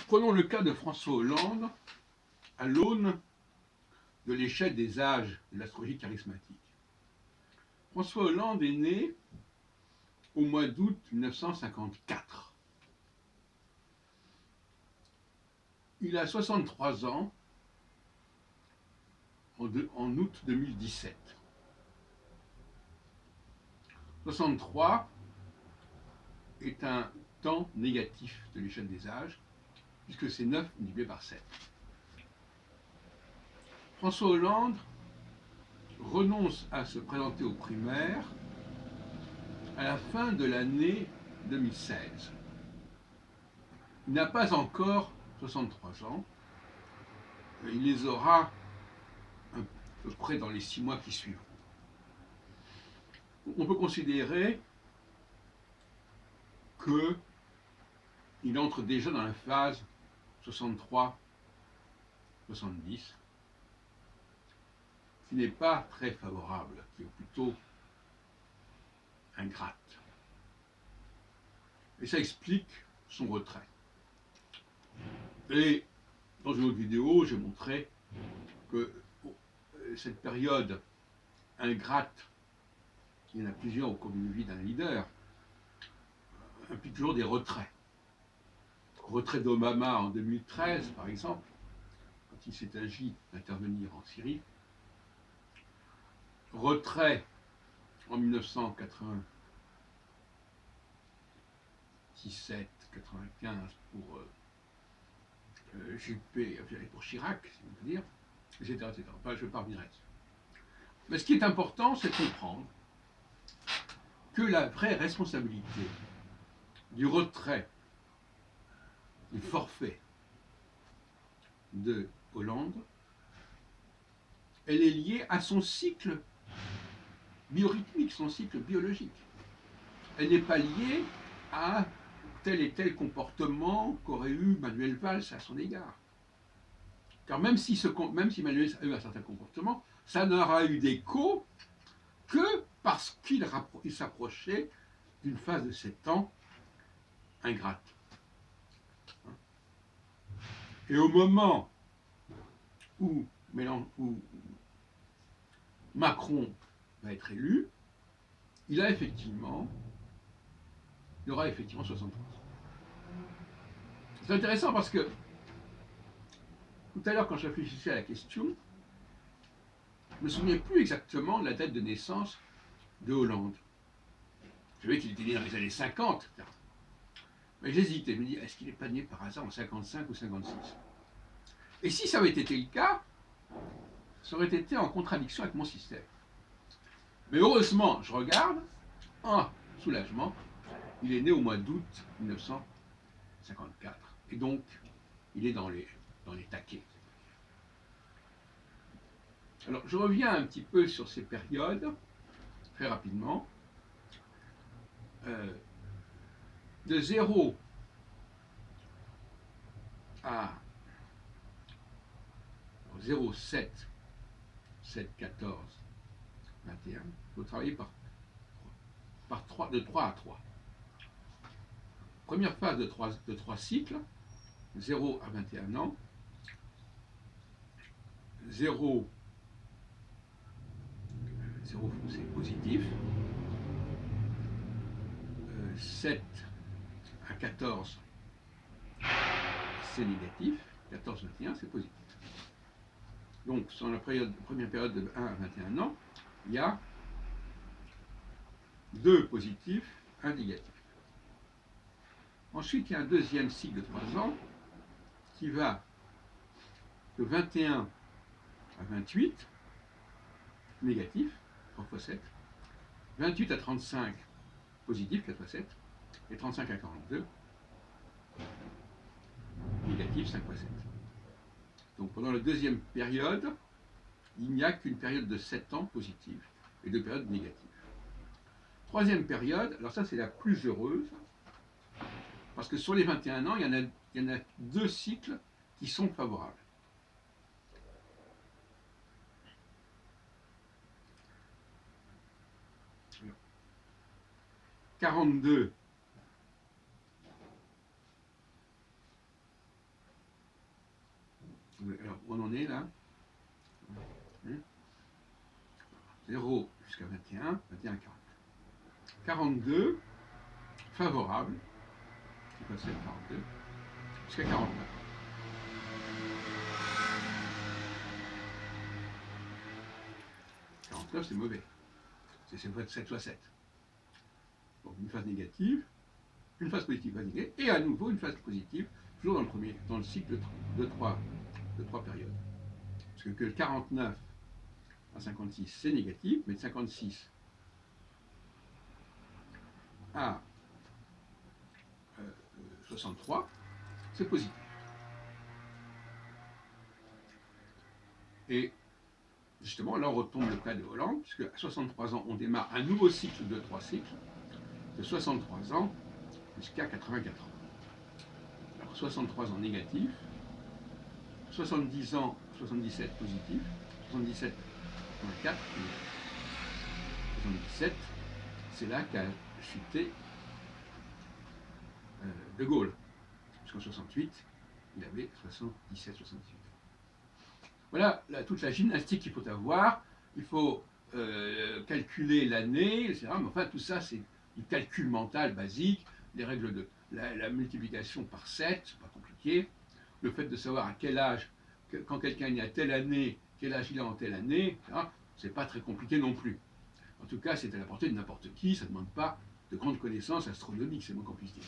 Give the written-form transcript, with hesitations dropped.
Prenons le cas de François Hollande à l'aune de l'échelle des âges de l'astrologie charismatique. François Hollande est né au mois d'août 1954. Il a 63 ans en août 2017. 63 est un temps négatif de l'échelle des âges, puisque c'est 9 multiplié par 7. François Hollande renonce à se présenter aux primaires à la fin de l'année 2016. Il n'a pas encore 63 ans, il les aura à peu près dans les 6 mois qui suivent. On peut considérer qu'il entre déjà dans la phase 63-70, qui n'est pas très favorable, qui est plutôt ingrate. Et ça explique son retrait. Et dans une autre vidéo, j'ai montré que cette période ingrate, il y en a plusieurs au cours d'une vie d'un leader, implique toujours des retraits. Retrait d'Obama en 2013, par exemple, quand il s'est agi d'intervenir en Syrie. Retrait en 1997-95 pour Juppé, pour Chirac, si on veut dire, etc. Enfin, je ne vais pas revenir là-dessus. Mais ce qui est important, c'est de comprendre que la vraie responsabilité du retrait, du forfait de Hollande, elle est liée à son cycle biorhythmique, son cycle biologique. Elle n'est pas liée à tel et tel comportement qu'aurait eu Manuel Valls à son égard. Car même si Manuel a eu un certain comportement, ça n'aura eu d'écho que parce qu'il s'approchait d'une phase de 7 ans ingrate. Et au moment où Macron va être élu, il aura effectivement 63 ans. C'est intéressant parce que tout à l'heure, quand je réfléchissais à la question, je ne me souvenais plus exactement de la date de naissance de Hollande. Je savais qu'il était né dans les années 50, etc. Mais j'hésitais, je me dis, est-ce qu'il n'est pas né par hasard en 55 ou 56? Et si ça avait été le cas, ça aurait été en contradiction avec mon système. Mais heureusement, je regarde, soulagement, il est né au mois d'août 1954. Et donc, il est dans les taquets. Alors, je reviens un petit peu sur ces périodes, très rapidement. De 0 à 0, 7, 7, 14, 21, il faut travailler de 3 à 3. Première phase de 3 cycles, 0 à 21 ans, 0 c'est positif, 7 à 14 c'est négatif, 14-21 c'est positif. Donc sur la première période de 1 à 21 ans, il y a 2 positifs, 1 négatif. Ensuite, il y a un deuxième cycle de 3 ans qui va de 21 à 28, négatif, 3 x 7, 28 à 35, positif, 4 x 7, et 35 à 42, négatif, 5 x 7. Donc pendant la deuxième période, il n'y a qu'une période de 7 ans positive et 2 périodes négatives. Troisième période, alors ça c'est la plus heureuse, parce que sur les 21 ans, il y en a 2 cycles qui sont favorables. Alors, 42 Alors, on en est là. 0 jusqu'à 21, 21 à 40. 42, favorable, c'est passé à 42, jusqu'à 49. 49, c'est mauvais. C'est 7 fois 7. Donc une phase négative, une phase positive, phase négative, et à nouveau une phase positive, toujours dans le cycle de 3 périodes. Parce que 49 à 56, c'est négatif, mais de 56 à 63, c'est positif. Et justement, là on retombe le cas de Hollande, puisque à 63 ans, on démarre un nouveau cycle de 3 cycles, de 63 ans jusqu'à 84 ans. Alors 63 ans négatifs, 70 ans, 77 positifs, 77, 84, 77, c'est là qu'a chuté De Gaulle. Jusqu'en 68, il avait 77, 78. Voilà toute la gymnastique qu'il faut avoir. Il faut calculer l'année, etc. Mais enfin, tout ça, c'est du calcul mental basique. Les règles de la multiplication par 7, c'est pas compliqué. Le fait de savoir à quel âge, quand quelqu'un est né à telle année, quel âge il a en telle année, c'est pas très compliqué non plus. En tout cas, c'est à la portée de n'importe qui, ça ne demande pas de grandes connaissances astronomiques, c'est moins qu'on puisse dire.